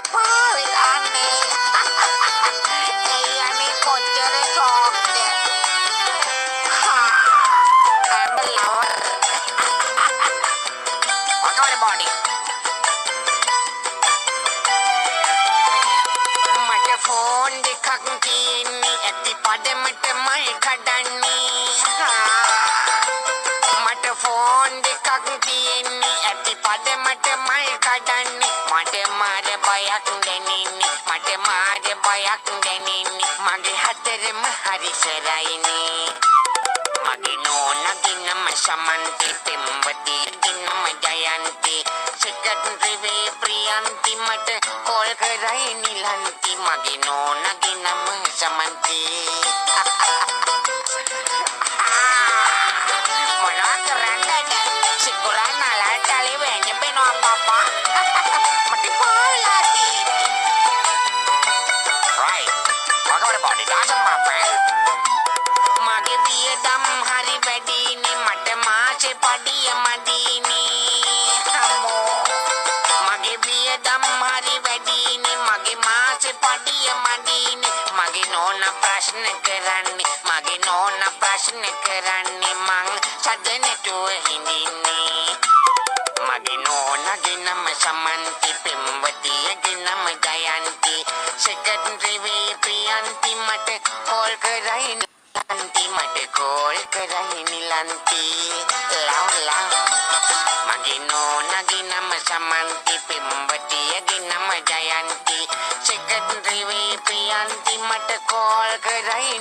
පාවිලාන්නේ ඒ අනේ කොච්චර ෂොක්ද වකවල බොඩි මට ෆෝන් දෙකක් තියෙන්නේ ඇති පදමට මල් කඩන්නේ මට ෆෝන් දෙකක් තියෙන්නේ ඇති පදමට මල් කඩන්නේ මට මාර බයක් දැනෙන්නේ මට මාර බයක් දැනෙන්නේ මගේ හතරම හරි සරයිනේ මගේ නෝනගේ නම සමන්ති පෙම්වති නම ජයන්ති සෙක්‍රටරි ප්‍රියන්ති මට කෝල් කරයි නිලන්ති මගේ නෝනගේ නම සමන්ති මොනවා කරන්නද සිකුරා නලටලි වෙන්න බෙනවා බබා මට පාලාති right වකවල බොඩි දාසම් බබා මගේ වියදම් හරි වැඩිනේ මට මාසේ පඩිය මදීනේ අම්මෝ මගේ වියදම් හරි වැඩිනේ මගේ මාසේ පඩිය මදීනේ මගේ නෝනා ප්‍රශ්න කරන්නේ මගේ නෝනා ප්‍රශ්න කරන්නේ මං සදනටුව හිඳින්නේ මගේ නෝනාගේ නම සමන්ති පෙම්වතියගේ නම ජයන්ති සෙක්‍රටරි ප්‍රියන්ති මට කෝල් කරයි නිලන්ති මට කෝල් කරයි නිලන්ති ලව් මගේ නෝනාගේ නම සමන්ති පෙම්වතියගේ නම ජයන්ති සෙක්‍රටරි ප්‍රියන්ති මට කෝල් කරයි